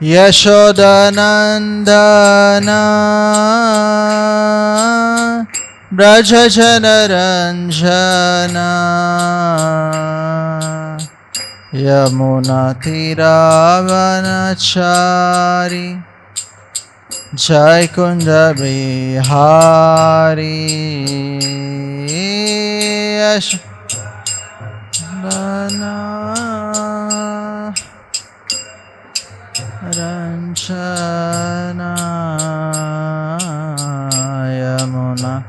Yashodanandana Brajajanaranjana Yamunatiravanachari Jai Kunda Bihari Yashodana Ranjana Yamuna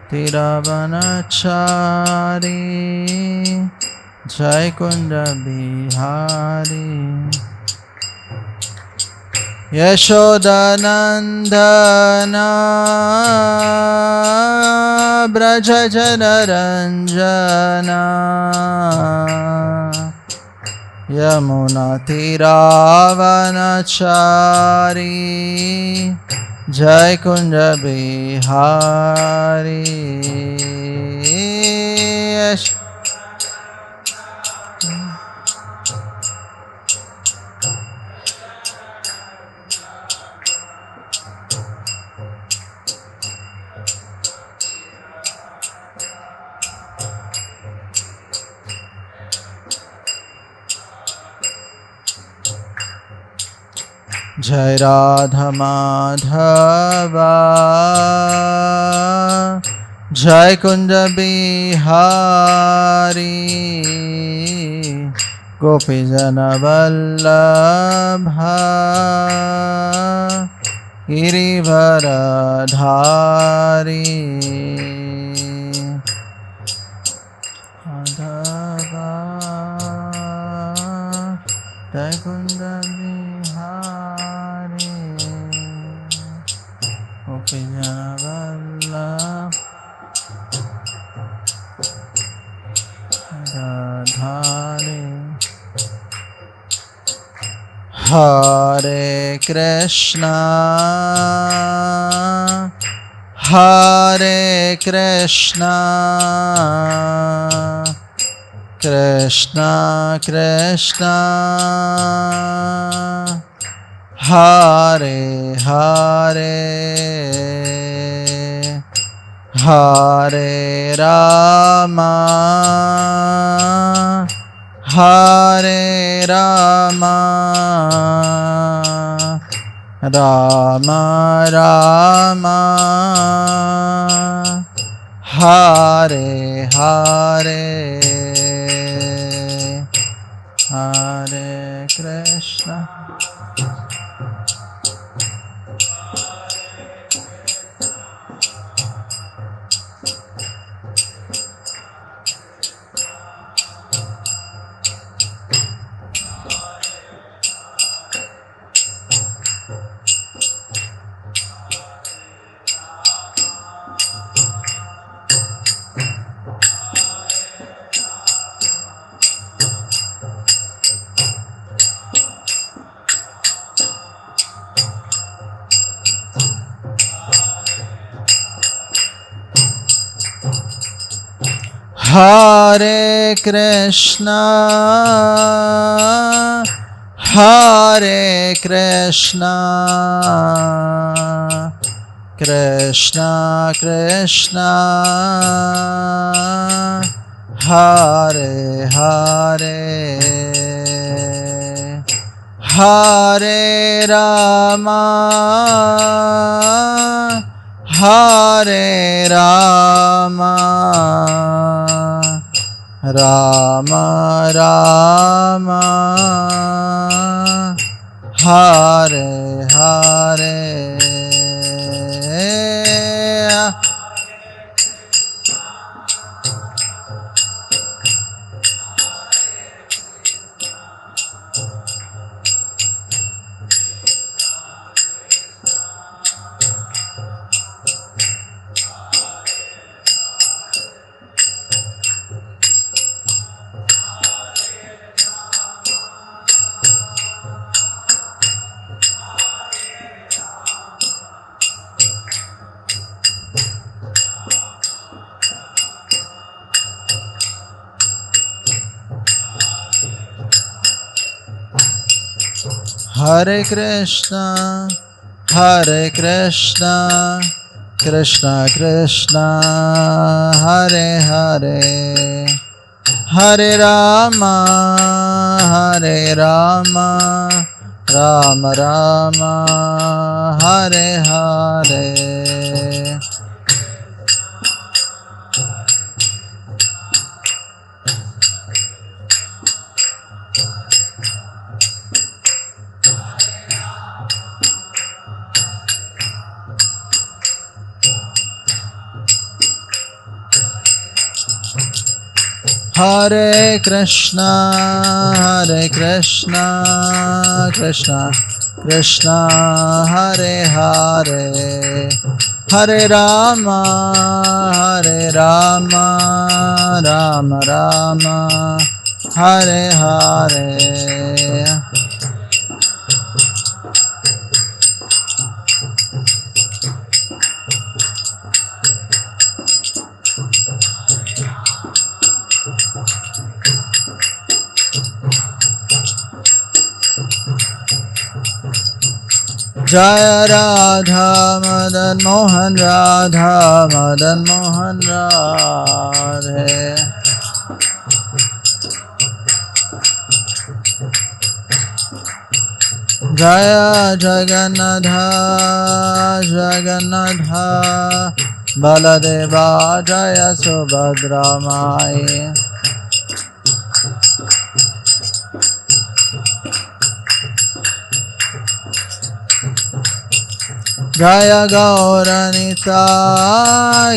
Tiravanachari Jai Kunda Bihari Yashodanandana Brajajanaranjana Yamunatiravanachari Jai Kunda Bihari Jai Radha Madhava Jai Kunda Bihari Gopijana Vallabha Girivaradhari Madhava Jai Kunda Hare Krishna Hare Krishna Krishna Krishna Hare Hare Hare Rama Hare Rama Rama Rama Hare Hare Hare Krishna Hare Krishna Hare Krishna Krishna Krishna Hare Hare Hare Rama Hare Rama Rama Rama Hare Hare Hare Krishna, Hare Krishna, Krishna Krishna, Hare Hare, Hare Rama, Hare Rama, Rama Rama, Hare Hare. Hare Krishna, Hare Krishna, Krishna Krishna, Hare Hare, Hare Rama, Hare Rama, Rama Rama, Hare Hare. Jaya Radha Madan Mohan Radha Madan Mohan Radhe. Jaya Jagannatha Jagannatha Baladeva Jaya Subhadra Mai. Jaya Gauranitai,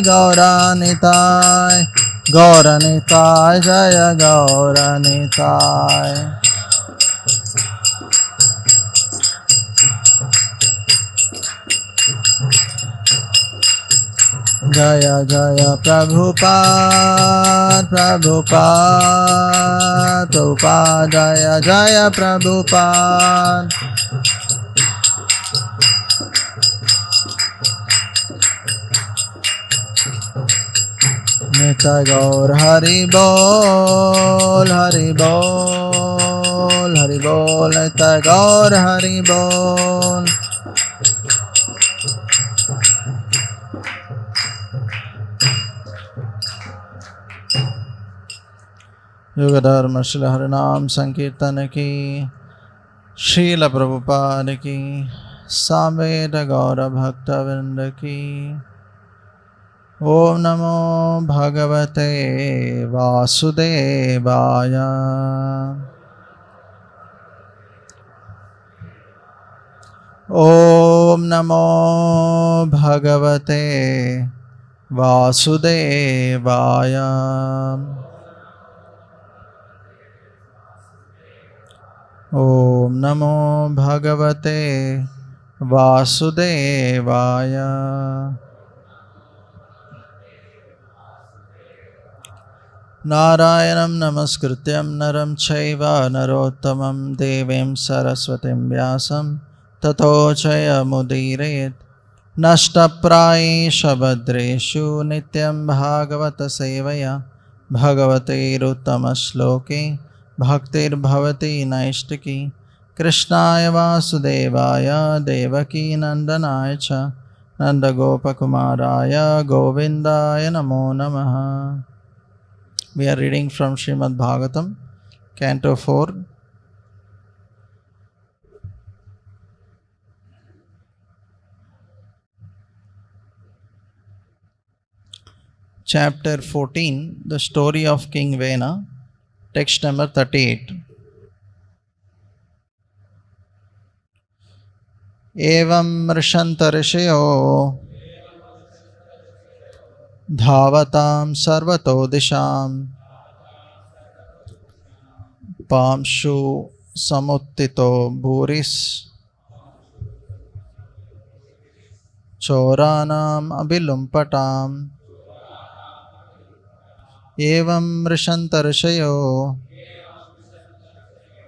Gauranitai, Gauranitai, Jaya Gauranitai. Jaya Jaya Prabhupada, Prabhupada, Prabhupada, Jaya Jaya Prabhupada. Nitai Gaur Hari Bol, Hari Bol, Hari Bol, Nitai Gaur Hari Bol. Yugadharma Shila Harinam Sankirtan ki, Srila Prabhupada ki, Samveda Gaura Bhakta Vrinda ki. Om Namo Bhagavate Vasudevaya. Om Namo Bhagavate Vasudevaya. Om Namo Bhagavate Vasudevaya. Narayanam Namaskrityam Naram Chaiva Narottamam Devim Saraswatim Vyasam Tato Jaya Mudirayet Nashtapraesha Bhadreshu Nityam Bhagavata Sevaya Bhagavate Ruttamaśloke Bhaktir Bhavati Naishtaki Krishnaya Vasudevaya Devaki Nandanaya Cha Nandagopakumaraya Govindaya Namo Namaha. We are reading from Srimad Bhagavatam, Canto 4, Chapter 14, The Story of King Vena, text number 38. Evam Rishantarishyo Dhavatam Sarvato Disham Pamshu Samuttito Bhuris Choranam Abhilumpatam Evam Rishantarishyo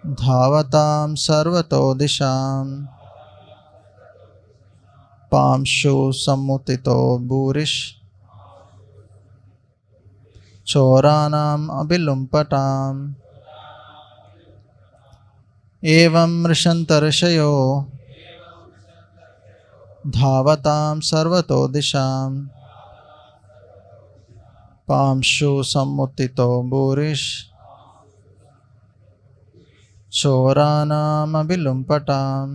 Dhavatam Sarvato Disham Pamshu Samuttito Bhurish Choranam Abhilumpatam एवं मृषन्तर्षयो धावतां सर्वतो दिशां पांशु समुत्थितो भूरिश् चोरानामभिलुम्पटाम्.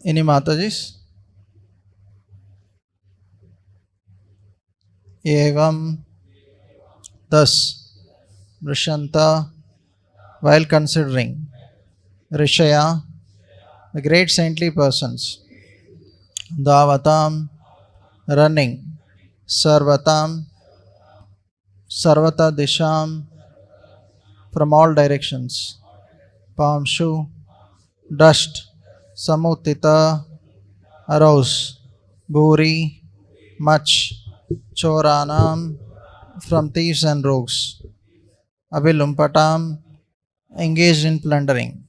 Any Matajis? Evam, thus, Vrishanta, while considering, Rishaya, the great saintly persons, Davatam, running, Sarvatam, Sarvata Disham, from all directions, Pamshu, dust, Samutita, arose, Bhuri, much, Choranam, from thieves and rogues, Avilumpatam, engaged in plundering.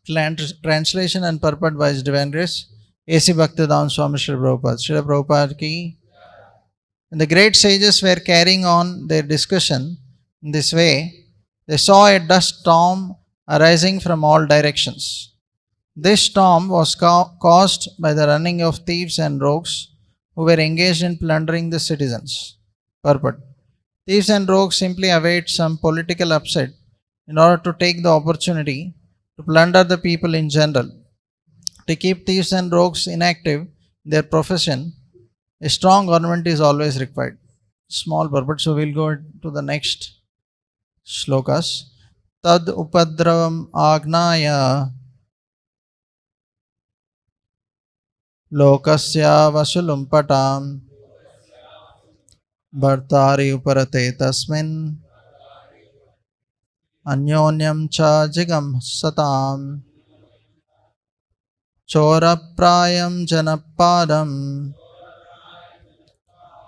Translation and purport by His Divine Grace, A.C. Bhaktivedanta Swami Srila Prabhupada. Srila Prabhupada ki. And the great sages were carrying on their discussion in this way. They saw a dust storm arising from all directions. This storm was caused by the running of thieves and rogues who were engaged in plundering the citizens. Purport. Thieves and rogues simply await some political upset in order to take the opportunity to plunder the people in general. To keep thieves and rogues inactive in their profession, a strong government is always required. Small purport. So we'll go to the next shlokas. Tad upadravam agnaya lokasya vasulumpatam bhartari uparate tasmin anyonyam cha jigam satam choraprayam janapadam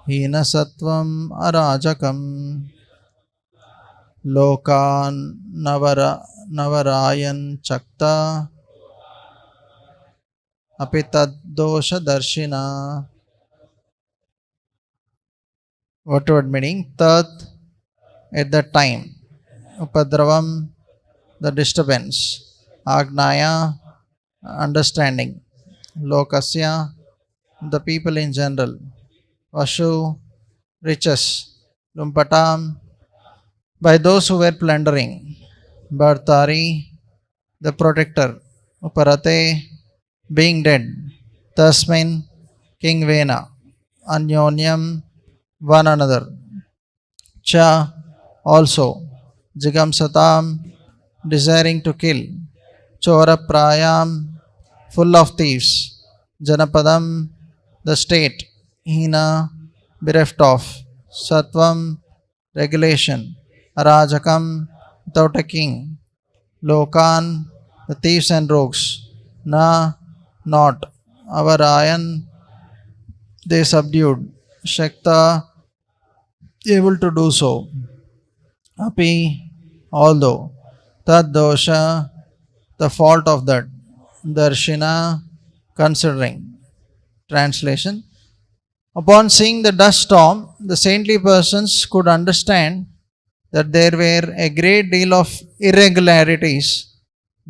hinasattvam arajakam lokan navarayan chakta apitad-dosha darshina. What word meaning? Tat, at that time. Upadravam, the disturbance. Agnaya, understanding. Lokasya, the people in general. Vashu, riches. Lumpatam, by those who were plundering. Bhartari, the protector. Uparate, being dead. Tasmin, King Vena. Anyonyam, one another. Cha, also. Jigam Satam, desiring to kill. Chora Prayam, full of thieves. Janapadam, the state. Hina, bereft of. Sattvam, regulation. Arajakam, without a king. Lokan, the thieves and rogues. Na, not. Avarayan, they subdued. Shakta, able to do so. Api, although. Tad dosha, the fault of that. Darshina, considering. Translation. Upon seeing the dust storm, the saintly persons could understand that there were a great deal of irregularities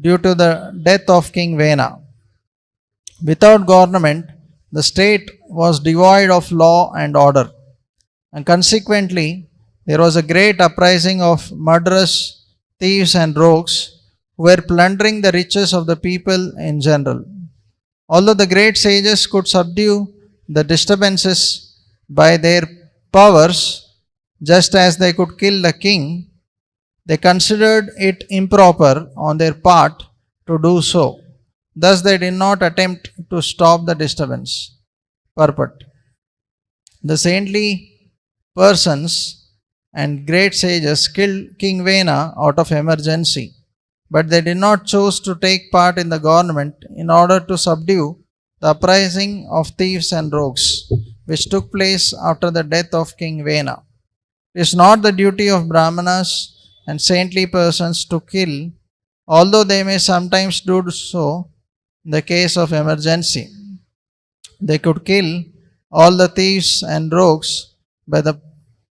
due to the death of King Vena. Without government, the state was devoid of law and order, and consequently, there was a great uprising of murderers, thieves, and rogues who were plundering the riches of the people in general. Although the great sages could subdue the disturbances by their powers, Just as they could kill the king, they considered it improper on their part to do so. Thus, they did not attempt to stop the disturbance. Purport. The saintly persons and great sages killed King Vena out of emergency, but they did not choose to take part in the government in order to subdue the uprising of thieves and rogues, which took place after the death of King Vena. It is not the duty of Brahmanas and saintly persons to kill, although they may sometimes do so in the case of emergency. They could kill all the thieves and rogues by the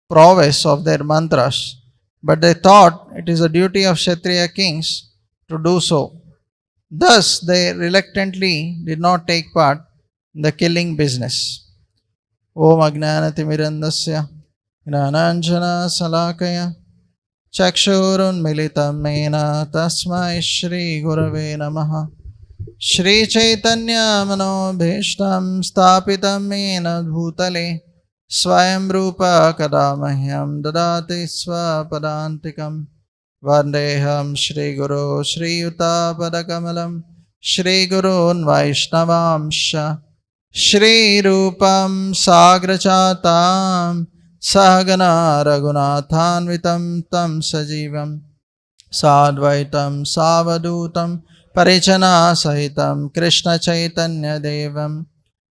prowess of their mantras, but they thought it is the duty of Kshatriya kings to do so. Thus, they reluctantly did not take part in the killing business. Om Ajnanatimirandasya Gnananjana Salakaya Chakshurunmilitam Mena Tasmai Shri Gurave Namaha Shri Chaitanya Manobhishtam Stapitam Mena Bhutale Swayam Rupa Kadamahyam Dadati Swapadantikam Vandeham Shri Guru Shri Yuta Padakamalam Shri Gurun Vaishnavamsha Shri Rupam Sagrachatam Sahagana Raghunathanvitam Tam Sajivam Sadvaitam Savadutam Parichana Sahitam Krishna Chaitanya Devam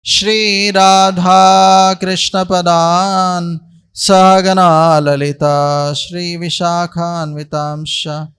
Shri Radha Krishna Padan Sahagana Lalita Shri Vishakhanvitamsha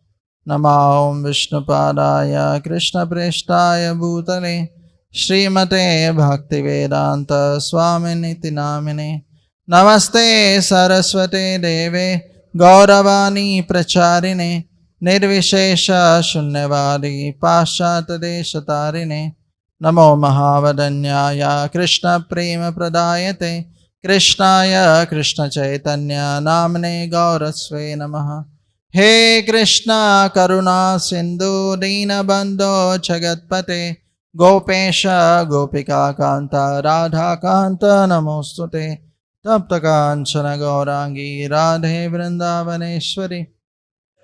Namahom Vishnupadaya Krishna Preshtaya Bhutale Srimate Bhaktivedanta Swaminiti Namine Namaste Saraswate Deve Gauravani Pracharine Nirvishesha Shunyavadi Paschata Deshatarine Namo Mahavadanyaya Krishna Prema Pradayate Krishnaya Krishna Chaitanya Namne Gaurasve Namaha He Krishna Karuna Sindhu Dina Bandho Chagatpate Gopesha Gopika Kanta Radha Kanta Namostute Tapta Kanchana Gaurangi Radhe Vrindavaneshwari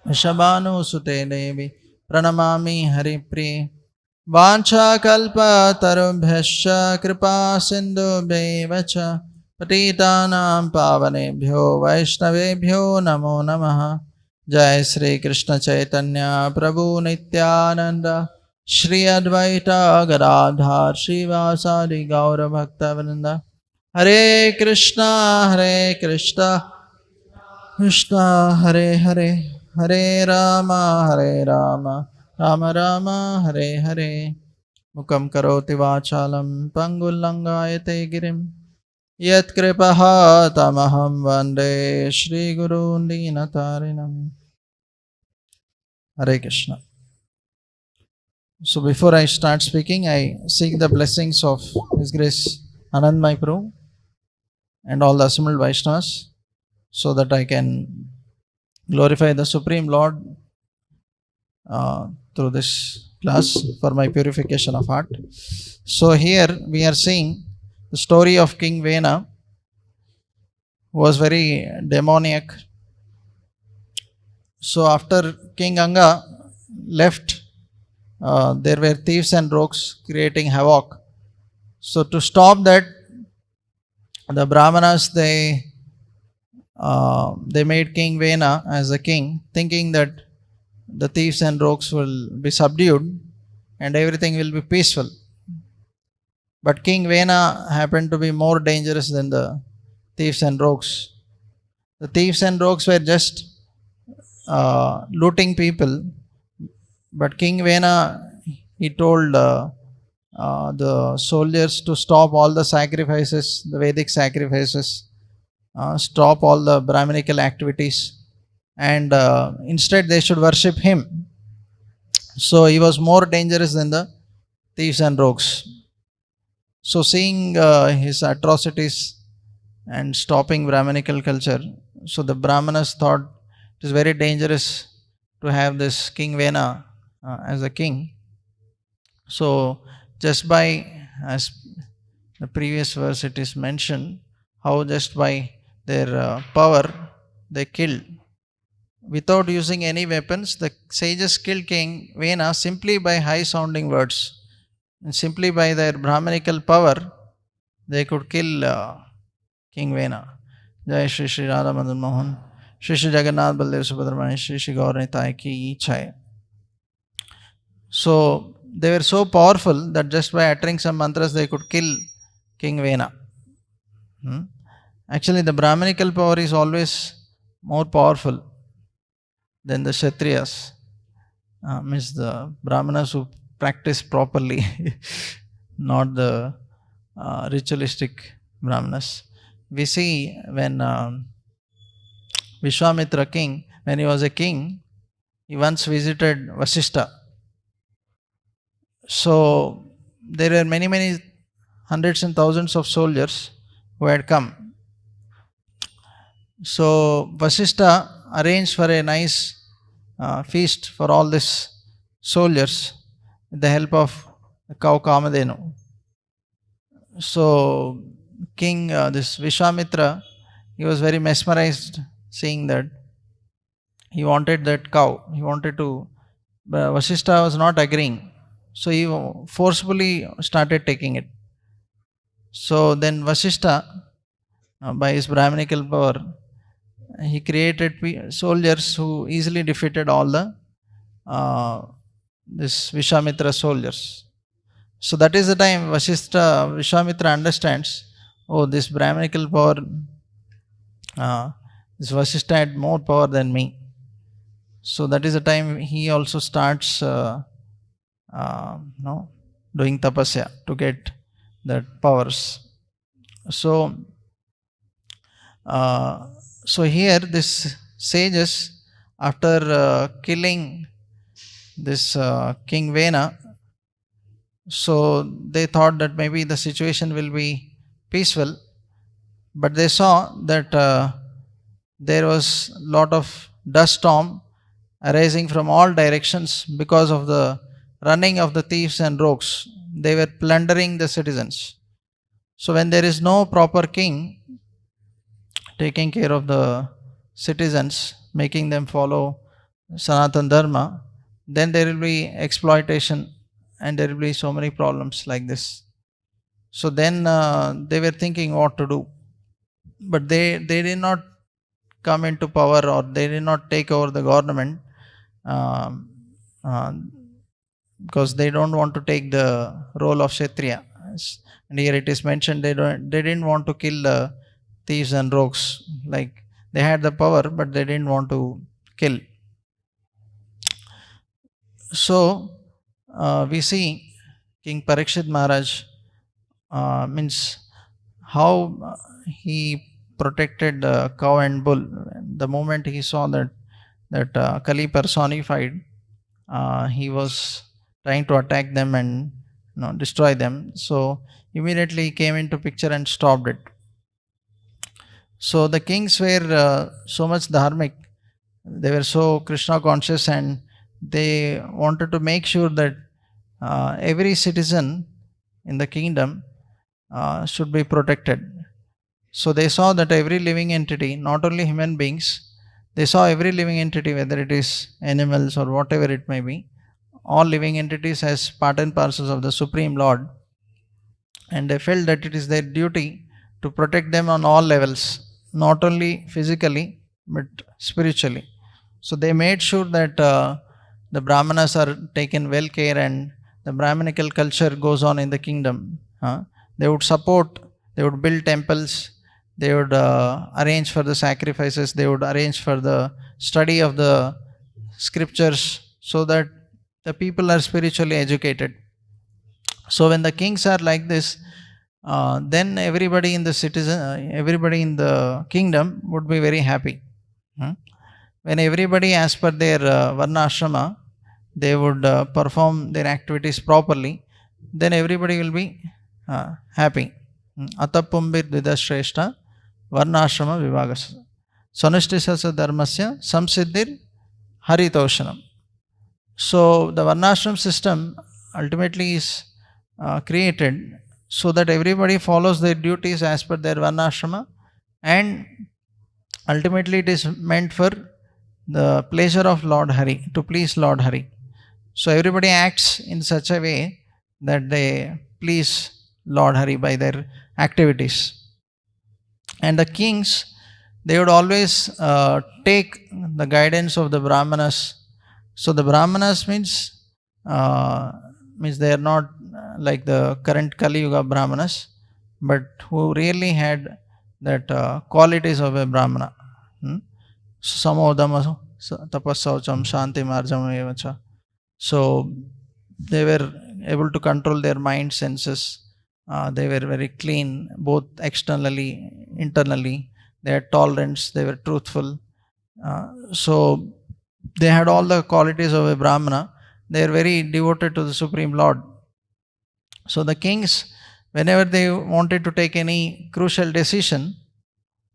Shabanu Sute Devi Pranamami Haripriye Vancha Kalpa Tarubhyascha Kripa Sindhu Bevacha Patitanam Pavanebhyo Vaishnavebhyo Namo Namaha Jai Sri Krishna Chaitanya Prabhu Nityananda Shri Advaita Gadadhar Srivasadi Gaura Bhakta Vrinda Hare Krishna Krishna Hare Hare Hare Rama Rama Rama Hare Hare Mukam Karoti Vachalam Pangullangayate Girim Yat Kripaha Tamaham Vande Shri Guru Dinatarinam Hare Krishna. So before I start speaking, I seek the blessings of His Grace Anandmai Prabhu and all the assembled Vaishnavas so that I can glorify the Supreme Lord through this class for my purification of heart. So here we are seeing the story of King Vena, who was very demoniac. So after King Anga left, there were thieves and rogues creating havoc. So to stop that, the Brahmanas, they made King Vena as a king, thinking that the thieves and rogues will be subdued and everything will be peaceful. But King Vena happened to be more dangerous than the thieves and rogues. The thieves and rogues were just looting people, but King Vena, he told the soldiers to stop all the sacrifices, the Vedic sacrifices, stop all the Brahminical activities, and instead they should worship him. So he was more dangerous than the thieves and rogues. So seeing his atrocities and stopping Brahminical culture, so the Brahmanas thought it is very dangerous to have this King Vena as a king. So just by, as the previous verse it is mentioned, how just by their power they killed. Without using any weapons, the sages killed King Vena simply by high sounding words. And simply by their Brahmanical power, they could kill King Vena. Jai Shri Shri Radha Madan Mohan, Shri Shri Jagannath Baldev Subhadramani, Shri Shri Gaur Nitai Ki Chai. So they were so powerful that just by uttering some mantras they could kill King Vena. Actually, the Brahmanical power is always more powerful than the Kshatriyas. Means the Brahmanas who practice properly, not the ritualistic Brahmanas. We see when Vishwamitra king, when he was a king, he once visited Vasishtha. So there were many hundreds and thousands of soldiers who had come. So Vasishtha arranged for a nice feast for all these soldiers with the help of the cow Kamadhenu. So king, this Vishwamitra, he was very mesmerized seeing that. He wanted that cow. He wanted to, but Vasishtha was not agreeing. So he forcefully started taking it. So then Vasishtha, by his Brahmanical power, he created soldiers who easily defeated all the this Vishwamitra soldiers. So that is the time Vishwamitra understands, oh, this Brahmanical power, this Vasishtha had more power than me. So that is the time he also starts doing tapasya to get that powers. So here this sages, after killing this King Vena, so they thought that maybe the situation will be peaceful, but they saw that there was a lot of dust storm arising from all directions because of the running of the thieves and rogues. They were plundering the citizens. So when there is no proper king taking care of the citizens, making them follow Sanatana Dharma, then there will be exploitation and there will be so many problems like this. So then they were thinking what to do. But they did not come into power, or they did not take over the government because they don't want to take the role of Kshatriya. And here it is mentioned they didn't want to kill the thieves and rogues. Like they had the power, but they didn't want to kill. So we see King Parikshit Maharaj means how he protected the cow and bull. The moment he saw that Kali personified, he was trying to attack them and destroy them. So immediately he came into picture and stopped it. So the kings were so much dharmic, they were so Krishna conscious, and they wanted to make sure that every citizen in the kingdom should be protected. So they saw that every living entity, not only human beings, they saw every living entity, whether it is animals or whatever it may be, all living entities as part and parcels of the Supreme Lord, and they felt that it is their duty to protect them on all levels, not only physically but spiritually. So they made sure that the Brahmanas are taken well care and the Brahmanical culture goes on in the kingdom. They would support, they would build temples, they would arrange for the sacrifices, they would arrange for the study of the scriptures so that the people are spiritually educated. So when the kings are like this, then everybody in the kingdom would be very happy. When everybody as per their varna ashrama, they would perform their activities properly, then everybody will be happy. Atapumbir dvidashreshta varna ashrama vivagas sanustisasa dharmasya samsiddhir haritoshanam. So the varnashram system ultimately is created so that everybody follows their duties as per their varnashrama, and ultimately it is meant for the pleasure of Lord Hari, to please Lord Hari. So everybody acts in such a way that they please Lord Hari by their activities. And the kings, they would always take the guidance of the Brahmanas. So the Brahmanas means they are not like the current Kali Yuga Brahmanas, but who really had that qualities of a Brahmana. Samodama tapassaucham shanti marjam evacha. So they were able to control their mind senses. They were very clean, both externally, internally. They had tolerance, they were truthful. So they had all the qualities of a Brahmana. They are very devoted to the Supreme Lord. So the kings, whenever they wanted to take any crucial decision,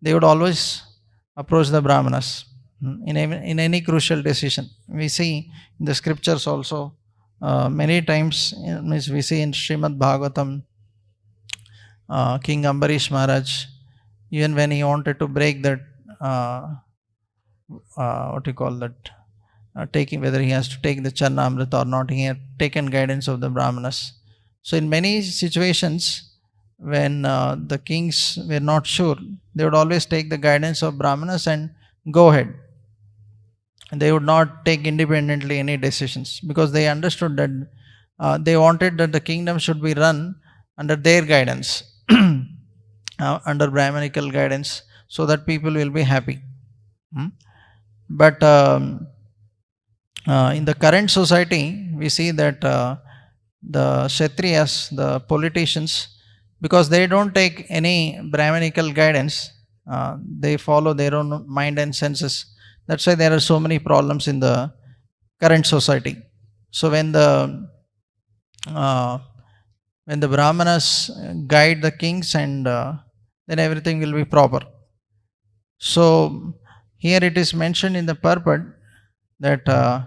they would always approach the Brahmanas in any crucial decision. We see in the scriptures also many times, we see in Srimad Bhagavatam, King Ambarish Maharaj, even when he wanted to break that, taking, whether he has to take the Charnamrita or not, he had taken guidance of the Brahmanas. So in many situations, when the kings were not sure, they would always take the guidance of Brahmanas and go ahead. And they would not take independently any decisions, because they understood that they wanted that the kingdom should be run under their guidance, under Brahmanical guidance, so that people will be happy. But in the current society, we see that the Kshatriyas, the politicians, because they don't take any Brahmanical guidance, they follow their own mind and senses. That's why there are so many problems in the current society. So when the Brahmanas guide the kings, and then everything will be proper. So here it is mentioned in the purport that a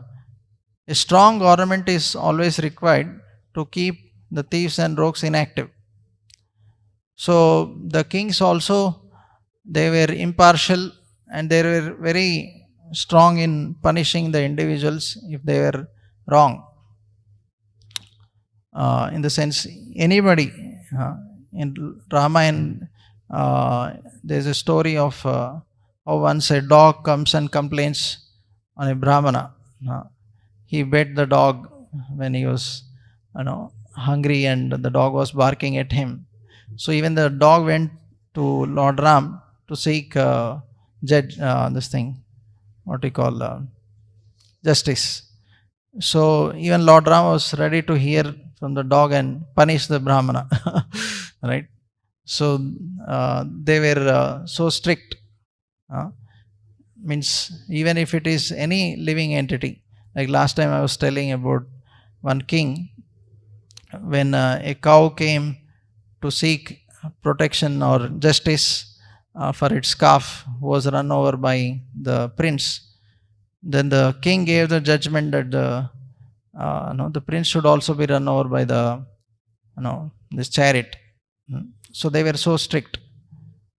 strong government is always required to keep the thieves and rogues inactive. So the kings also, they were impartial, and they were very strong in punishing the individuals if they were wrong. In the sense, anybody, in Ramayana, there's a story of how once a dog comes and complains on a Brahmana. He bit the dog when he was hungry, and the dog was barking at him. So even the dog went to Lord Ram to seek justice. So even Lord Ram was ready to hear from the dog and punish the Brahmana. Right? So they were so strict. Means even if it is any living entity, like last time I was telling about one king, when a cow came to seek protection or justice for its calf, was run over by the prince, then the king gave the judgment that the prince should also be run over by this chariot. So they were so strict.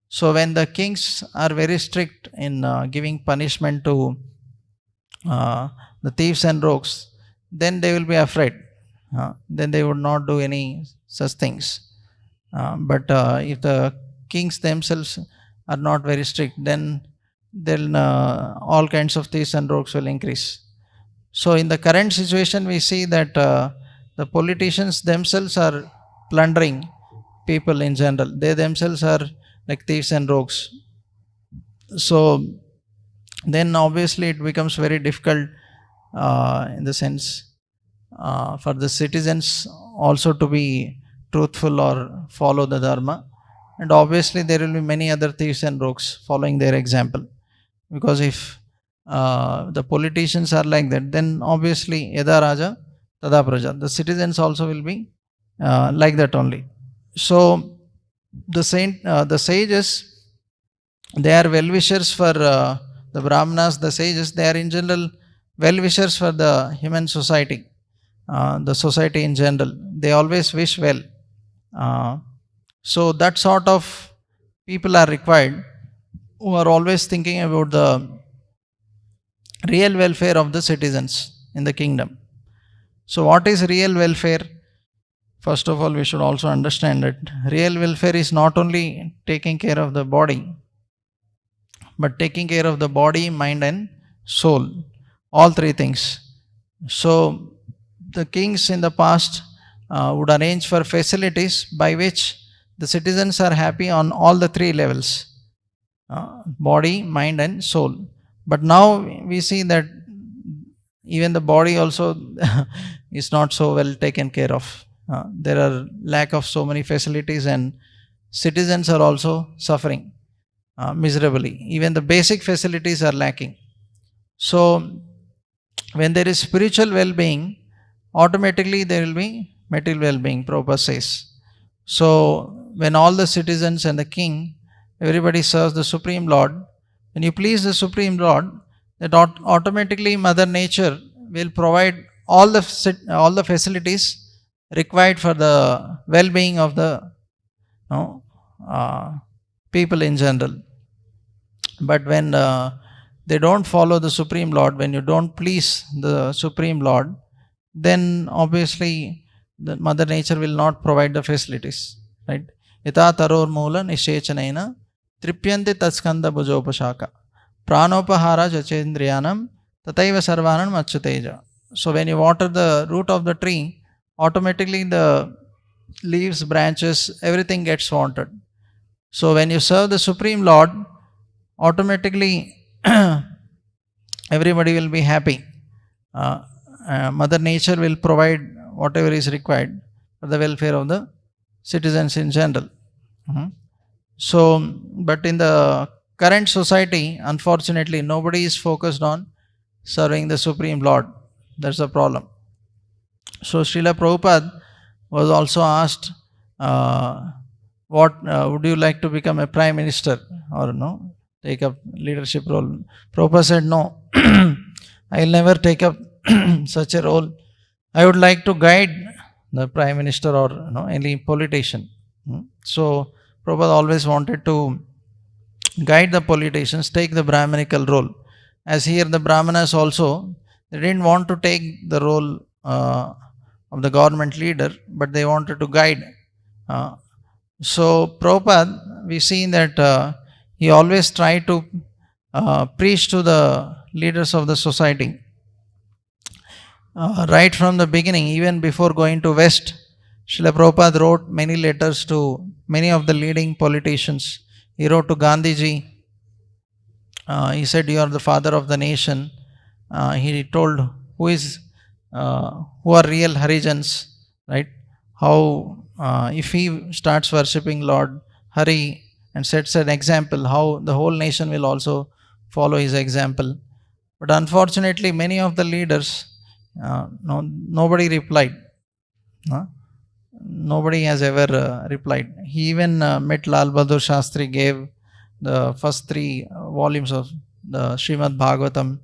So when the kings are very strict in giving punishment to the thieves and rogues, then they will be afraid. Then they would not do any such things. But if the kings themselves are not very strict, then all kinds of thieves and rogues will increase. So in the current situation, we see that the politicians themselves are plundering people in general. They themselves are like thieves and rogues. So then obviously it becomes very difficult in the sense for the citizens also to be truthful or follow the dharma. And obviously there will be many other thieves and rogues following their example. Because if the politicians are like that, then obviously yada raja tada praja, the citizens also will be like that only. So the sages, they are well-wishers for the Brahmanas. The sages, they are in general well-wishers for the human society, the society in general. They always wish well. So that sort of people are required who are always thinking about the real welfare of the citizens in the kingdom. So, what is real welfare? First of all, we should also understand that real welfare is not only taking care of the body, but taking care of the body, mind, and soul. All three things. So, the kings in the past would arrange for facilities by which the citizens are happy on all the three levels, body, mind, and soul. But now we see that even the body also is not so well taken care of. There are lack of so many facilities, and citizens are also suffering miserably. Even the basic facilities are lacking. So, when there is spiritual well-being, automatically there will be material well-being, Prabhupada says. So, when all the citizens and the king, everybody serves the Supreme Lord, when you please the Supreme Lord, that automatically Mother Nature will provide all the facilities required for the well-being of the people in general. But when they don't follow the Supreme Lord, when you don't please the Supreme Lord, then obviously the Mother Nature will not provide the facilities. Right? Yata taror moola nishechanaina tripyante tatskanda bhujopashaka pranopahara jachendriyanam tataiva sarvanam achyuteja. So when you water the root of the tree, automatically the leaves, branches, everything gets watered. So when you serve the Supreme Lord, automatically everybody will be happy. Mother Nature will provide whatever is required for the welfare of the citizens in general. So, but in the current society, unfortunately, nobody is focused on serving the Supreme Lord. That's the problem. So, Srila Prabhupada was also asked, what would you like to become a prime minister or no, take up leadership role? Prabhupada said, no, I will never take up such a role. I would like to guide the prime minister or any politician. So, Prabhupada always wanted to guide the politicians, take the Brahminical role. As here the Brahmanas also, they didn't want to take the role of the government leader, but they wanted to guide. So Prabhupada, we see that he always tried to preach to the leaders of the society. Right from the beginning, even before going to West, Srila Prabhupada wrote many letters to many of the leading politicians. He wrote to Gandhiji. He said, you are the father of the nation. He told who are real Harijans, right? How if he starts worshipping Lord Hari and sets an example, how the whole nation will also follow his example. But unfortunately, many of the leaders, nobody replied. Nobody has ever replied. He even met Lal Bahadur Shastri, gave the first 3 volumes of the Srimad Bhagavatam.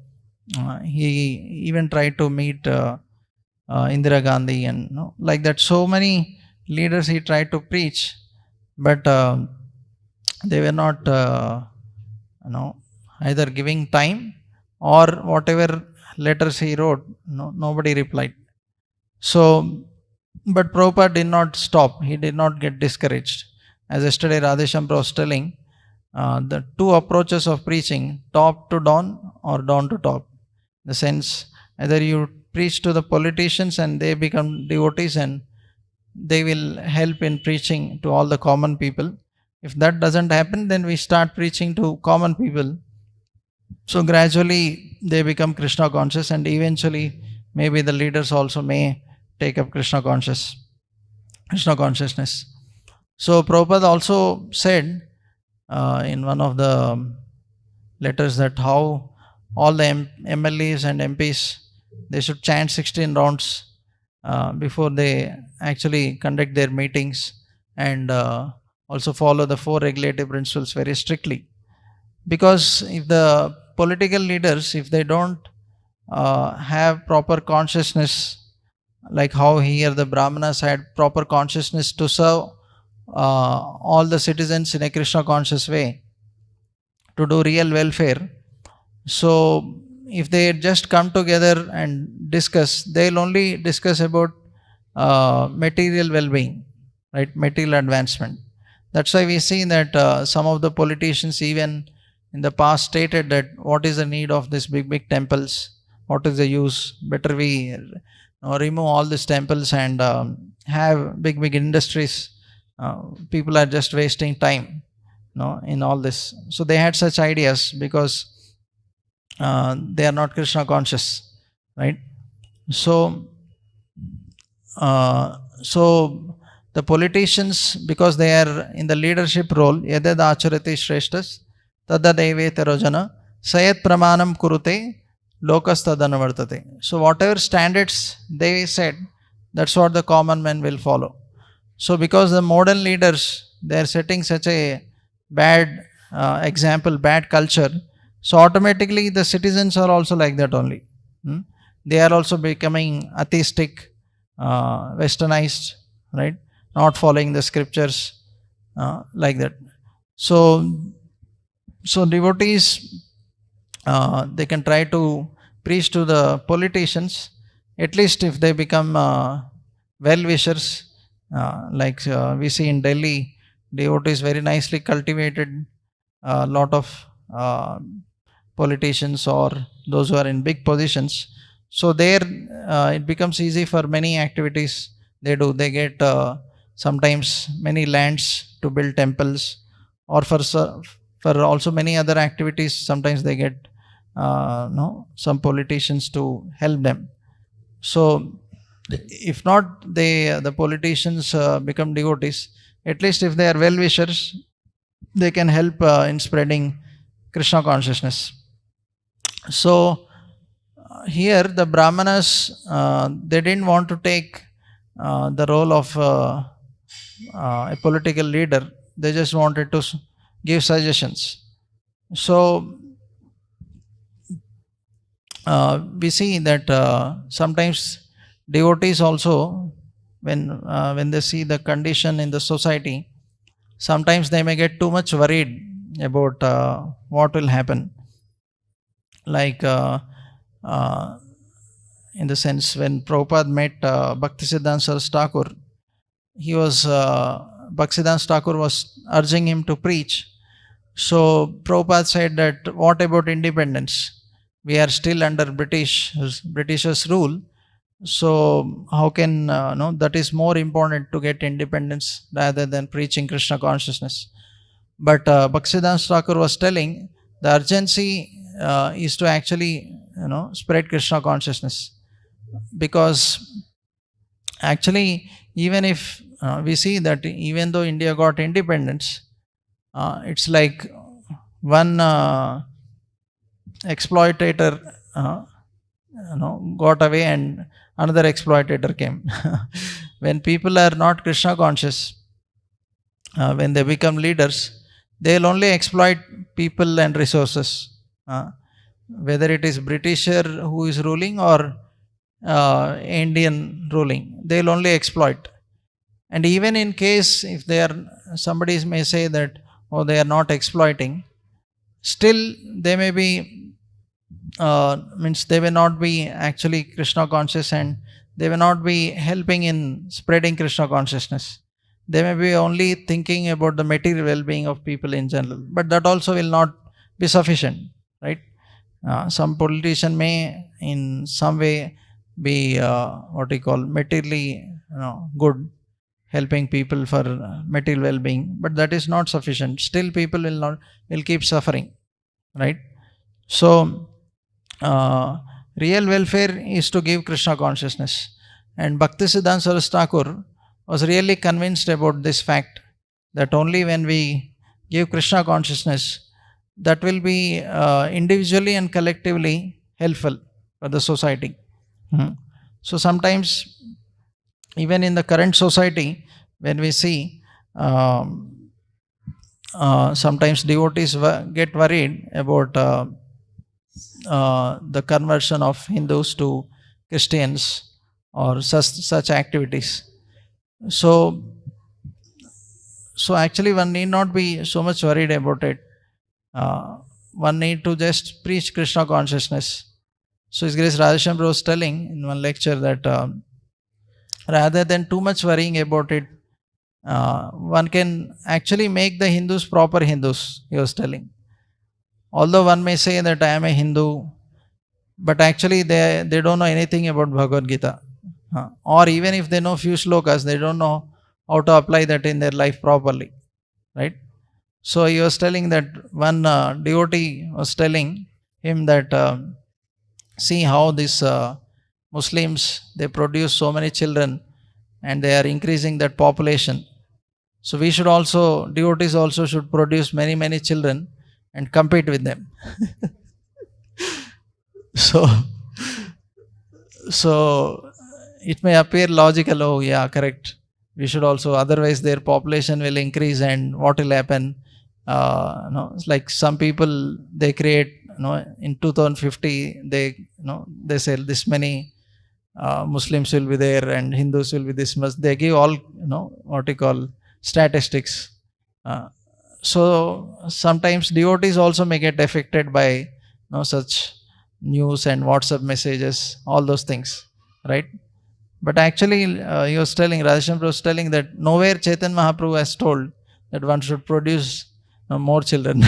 He even tried to meet Indira Gandhi and like that. So many leaders he tried to preach, but they were not either giving time or whatever letters he wrote, nobody replied. So, but Prabhupada did not stop. He did not get discouraged. As yesterday Radhesham was telling, the 2 approaches of preaching, top to down or down to top. In the sense, either you preach to the politicians and they become devotees and they will help in preaching to all the common people. If that doesn't happen, then we start preaching to common people. So gradually they become Krishna conscious, and eventually maybe the leaders also may take up Krishna consciousness. So Prabhupada also said in one of the letters that how all the MLAs and MPs, they should chant 16 rounds before they actually conduct their meetings, and also follow the 4 regulative principles very strictly. Because if the political leaders, if they don't have proper consciousness, like how here the Brahmanas had proper consciousness to serve all the citizens in a Krishna conscious way, to do real welfare. So if they just come together and discuss, they'll only discuss about material well-being, right? Material advancement. That's why we see that some of the politicians even in the past stated that what is the need of these big temples? What is the use? Better we remove all these temples and have big industries. People are just wasting time, in all this. So they had such ideas because they are not Krishna conscious, right? So, the politicians, because they are in the leadership role, yadad acharati shreshtas tadadeve terojana sayat pramanam kurute lokas tadanavartate. So whatever standards they said, that's what the common man will follow. So because the modern leaders, they are setting such a bad example, bad culture, so automatically the citizens are also like that only. They are also becoming atheistic, westernized, right? Not following the scriptures, like that. So devotees, they can try to preach to the politicians, at least if they become well-wishers, like we see in Delhi, devotees very nicely cultivated a lot of politicians or those who are in big positions. So there it becomes easy for many activities they do. They get sometimes many lands to build temples, or for also many other activities. Sometimes they get some politicians to help them. So if not the politicians become devotees, at least if they are well-wishers, they can help in spreading Krishna consciousness. So here the Brahmanas, they didn't want to take the role of a political leader. They just wanted to give suggestions. So we see that sometimes devotees also, when they see the condition in the society, sometimes they may get too much worried about what will happen. Like in the sense, when Prabhupada met Bhaktisiddhanta Saraswati Thakur, Bhaktisiddhanta Thakur was urging him to preach. So Prabhupada said that, what about independence? We are still under Britishers rule. So how can that is more important to get independence rather than preaching Krishna consciousness. But Bhaktisiddhanta Thakur was telling the urgency is to actually spread Krishna consciousness, because actually even if we see that even though India got independence, it's like one exploitator got away and another exploitator came. When people are not Krishna conscious, when they become leaders, they'll only exploit people and resources, whether it is Britisher who is ruling or Indian ruling, they'll only exploit. And even in case if they are, somebody may say that, oh, they are not exploiting, still they may be they will not be actually Krishna conscious, and they will not be helping in spreading Krishna consciousness. They may be only thinking about the material well-being of people in general, but that also will not be sufficient, right? Some politician may in some way be materially good, helping people for material well-being, but that is not sufficient. Still people will keep suffering, right? So real welfare is to give Krishna consciousness, and Bhaktisiddhanta Saraswati Thakur was really convinced about this fact, that only when we give Krishna consciousness, that will be individually and collectively helpful for the society. So sometimes even in the current society, when we see sometimes devotees get worried about the conversion of Hindus to Christians or such activities. So actually one need not be so much worried about it. one need to just preach Krishna consciousness. So His Grace Radheshyam Prabhu was telling in one lecture that rather than too much worrying about it, one can actually make the Hindus proper Hindus, he was telling. Although one may say that I am a Hindu, but actually they don't know anything about Bhagavad Gita. Or even if they know few shlokas, they don't know how to apply that in their life properly. Right? So he was telling that one devotee was telling him that see how these Muslims, they produce so many children and they are increasing that population. So we should also, devotees also should produce many children and compete with them. So it may appear logical, oh yeah, correct. We should also, otherwise their population will increase and what will happen? It's like some people, they create, in 2050, they say this many Muslims will be there and Hindus will be this much. They give all, what you call statistics. So sometimes devotees also may get affected by such news and WhatsApp messages, all those things, right? But actually, he was telling, Radheshyam Prabhu was telling that nowhere Chaitanya Mahaprabhu has told that one should produce more children,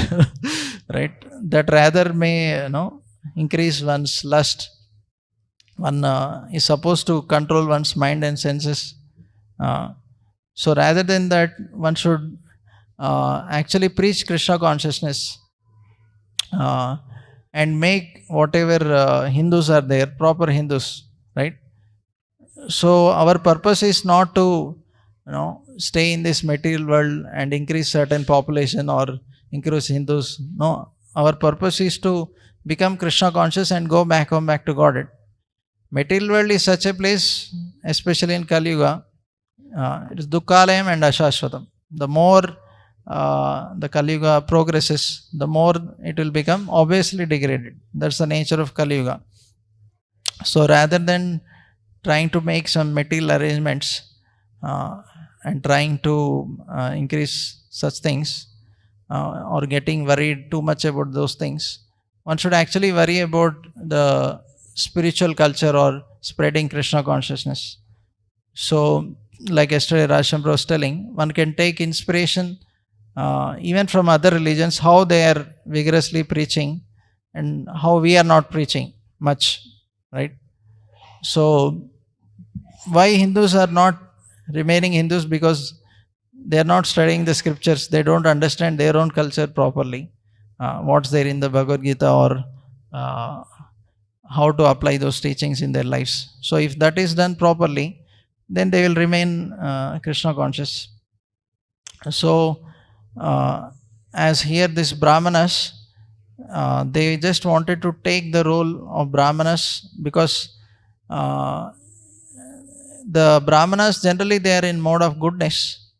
right? That rather may, increase one's lust. One is supposed to control one's mind and senses. So rather than that, one should actually preach Krishna consciousness and make whatever Hindus are there, proper Hindus, right? So our purpose is not to, stay in this material world and increase certain population or increase Hindus. No, our purpose is to become Krishna conscious and go back home, back to Godhead. Material world is such a place, especially in Kali Yuga, it is Dukkalayam and Ashashvatam. The more the Kali Yuga progresses, the more it will become obviously degraded. That's the nature of Kali Yuga. So rather than trying to make some material arrangements and trying to increase such things or getting worried too much about those things, one should actually worry about the spiritual culture or spreading Krishna consciousness. So like yesterday Radheshyam Prabhu was telling, one can take inspiration even from other religions, how they are vigorously preaching and how we are not preaching much, right? So why Hindus are not remaining Hindus? Because they are not studying the scriptures. They don't understand their own culture properly. What's there in the Bhagavad Gita or how to apply those teachings in their lives. So if that is done properly, then they will remain Krishna conscious. So as here this Brahmanas, they just wanted to take the role of Brahmanas because the Brahmanas generally they are in mode of goodness.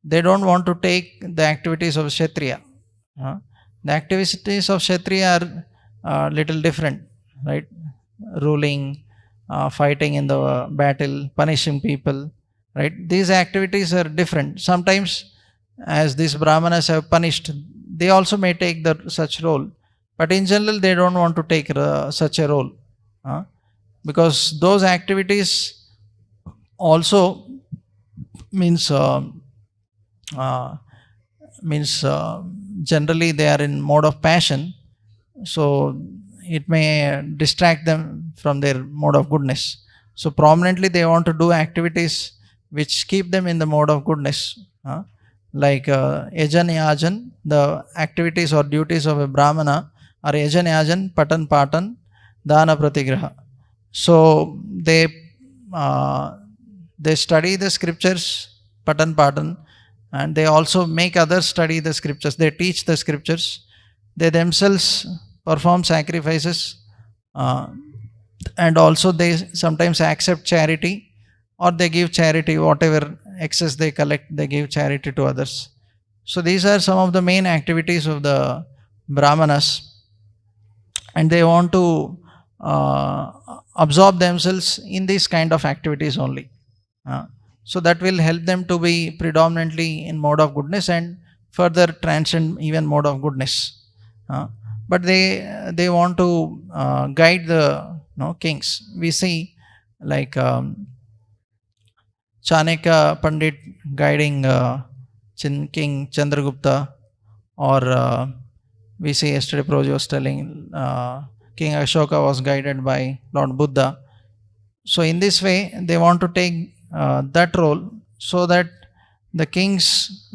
They don't want to take the activities of Kshatriya. The activities of Kshatriya are little different, right? Ruling, fighting in the battle, punishing people, right? These activities are different. Sometimes as these Brahmanas have punished, they also may take such role. But in general, they don't want to take such a role. Because those activities also means generally they are in mode of passion, so it may distract them from their mode of goodness. So prominently they want to do activities which keep them in the mode of goodness, like yajan yajan. The activities or duties of a Brahmana are yajan yajan, patan patan, dana pratigraha. So they study the scriptures, patan patan, and they also make others study the scriptures. They teach the scriptures. They themselves perform sacrifices, and also they sometimes accept charity, or they give charity. Whatever excess they collect, they give charity to others. So these are some of the main activities of the Brahmanas, and they want to absorb themselves in these kind of activities only. So that will help them to be predominantly in mode of goodness and further transcend even mode of goodness. but they want to guide the kings. We see like Chanakya Pandit guiding King Chandragupta, or we see yesterday Prabhuji was telling King Ashoka was guided by Lord Buddha. So in this way, they want to take that role so that the kings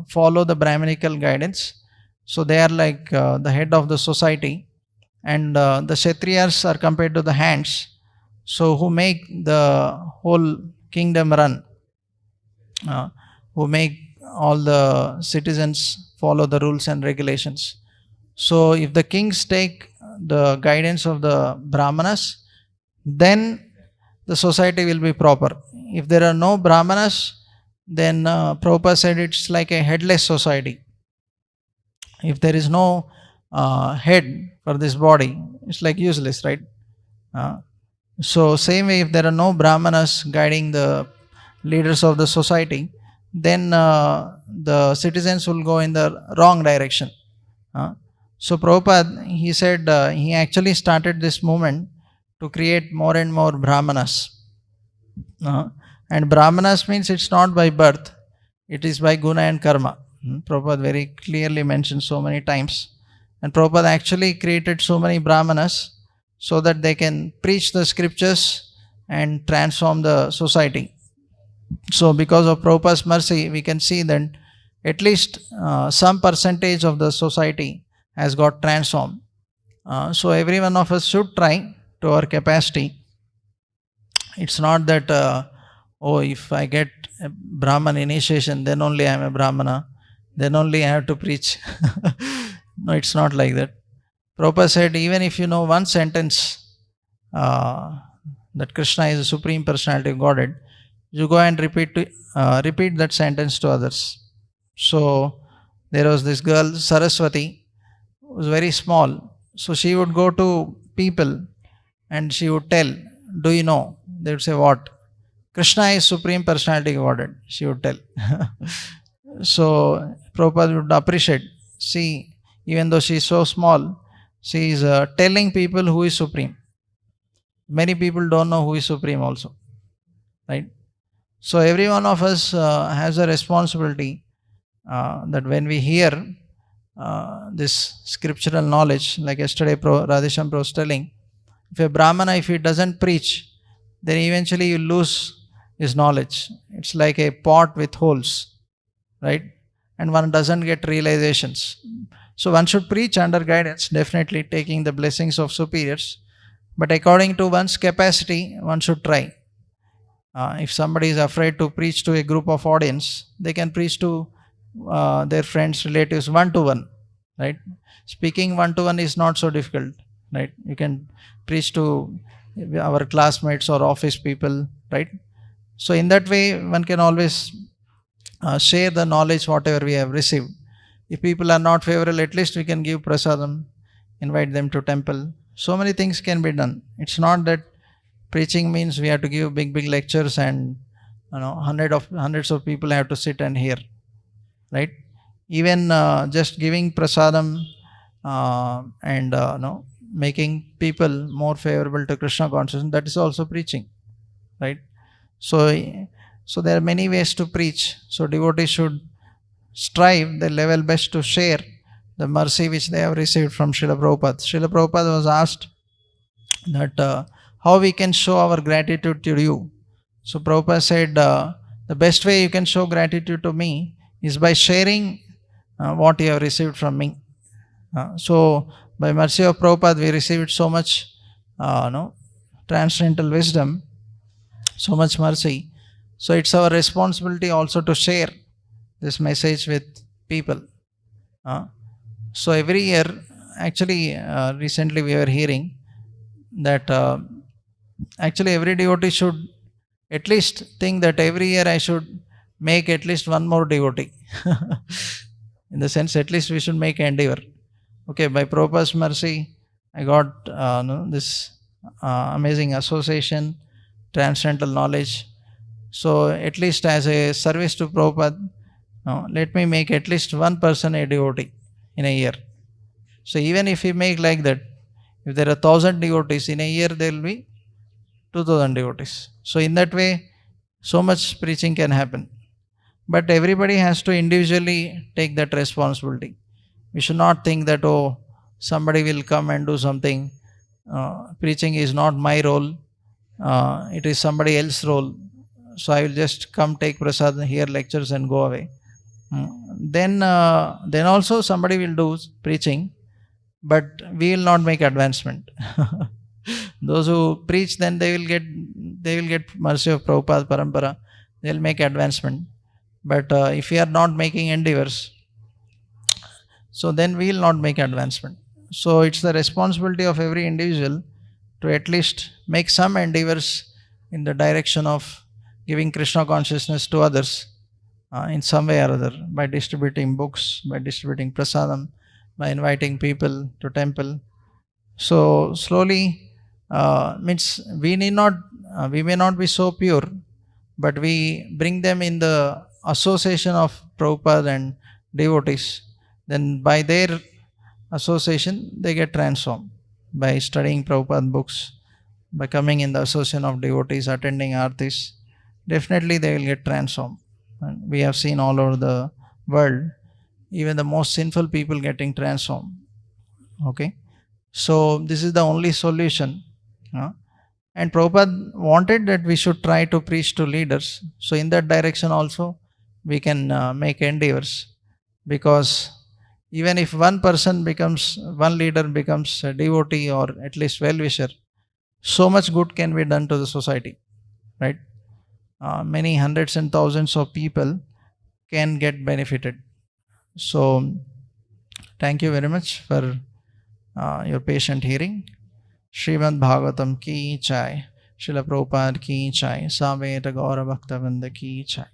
follow the Brahminical guidance. So they are like the head of the society, and the Kshatriyas are compared to the hands, so who make the whole kingdom run, who make all the citizens follow the rules and regulations. So if the kings take the guidance of the Brahmanas, then the society will be proper. If there are no Brahmanas, then Prabhupada said it's like a headless society. If there is no head for this body, it's like useless, right? So same way, if there are no Brahmanas guiding the leaders of the society, then the citizens will go in the wrong direction. So Prabhupada, he said he actually started this movement to create more and more Brahmanas. And Brahmanas means it's not by birth, it is by guna and karma. Prabhupada very clearly mentioned so many times. And Prabhupada actually created so many Brahmanas so that they can preach the scriptures and transform the society. So because of Prabhupada's mercy, we can see that at least some percentage of the society has got transformed. So every one of us should try to our capacity. It's not that, if I get a Brahman initiation, then only I am a Brahmana, then only I have to preach. No, it's not like that. Prabhupada said, even if you know one sentence, that Krishna is the Supreme Personality of Godhead, you go and repeat that sentence to others. So there was this girl, Saraswati, who was very small. So she would go to people and she would tell, do you know? They would say, what? Krishna is Supreme Personality of Godhead, she would tell. So Prabhupada would appreciate. See, even though she is so small, she is telling people who is Supreme. Many people don't know who is Supreme also, right? So every one of us has a responsibility that when we hear this scriptural knowledge, like yesterday Radhesham Prabhu was telling, if a Brahmana, if he doesn't preach, then eventually you lose his knowledge. It's like a pot with holes, right? And one doesn't get realizations. So one should preach under guidance, definitely taking the blessings of superiors. But according to one's capacity, one should try. If somebody is afraid to preach to a group of audience, they can preach to their friends, relatives, one-to-one, right? Speaking one-to-one is not so difficult, right? You can preach to our classmates or office people, right? So in that way, one can always share the knowledge, whatever we have received. If people are not favorable, at least we can give prasadam, invite them to temple. So many things can be done. It's not that preaching means we have to give big lectures and hundreds of people have to sit and hear, right? Even just giving prasadam and making people more favorable to Krishna consciousness, that is also preaching, right? So there are many ways to preach. So devotees should strive their level best to share the mercy which they have received from Srila Prabhupada. Srila Prabhupada was asked that how we can show our gratitude to you. So Prabhupada said, the best way you can show gratitude to me is by sharing what you have received from me. So by mercy of Prabhupada, we received so much transcendental wisdom, so much mercy. So it's our responsibility also to share this message with people. So every year, actually recently we were hearing that actually every devotee should at least think that every year I should make at least one more devotee. In the sense, at least we should make endeavor. Okay, by Prabhupada's mercy, I got this amazing association, transcendental knowledge. So at least as a service to Prabhupada, let me make at least one person a devotee in a year. So even if we make like that, if there are 1,000 devotees, in a year there will be 2,000 devotees. So in that way, so much preaching can happen. But everybody has to individually take that responsibility. We should not think that, oh, somebody will come and do something. Preaching is not my role. It is somebody else's role. So I will just come take prasad, hear lectures and go away. Then also somebody will do preaching, but we will not make advancement. Those who preach, then they will get mercy of Prabhupada Parampara. They will make advancement. But if we are not making endeavors, so then we will not make advancement. So it's the responsibility of every individual to at least make some endeavors in the direction of giving Krishna consciousness to others in some way or other, by distributing books, by distributing prasadam, by inviting people to temple. So slowly, means we may not be so pure, but we bring them in the association of Prabhupada and devotees. Then by their association, they get transformed. By studying Prabhupada books, by coming in the association of devotees, attending artis, definitely they will get transformed. And we have seen all over the world, even the most sinful people getting transformed. Okay, so this is the only solution. And Prabhupada wanted that we should try to preach to leaders. So in that direction also, we can make endeavors. Because even if one leader becomes a devotee or at least well-wisher, so much good can be done to the society, right? Many hundreds and thousands of people can get benefited. So thank you very much for your patient hearing. Srimad Bhagavatam ki jai, Srila Prabhupada ki jai, Samveta Gaura Bhakta Vrinda ki jai.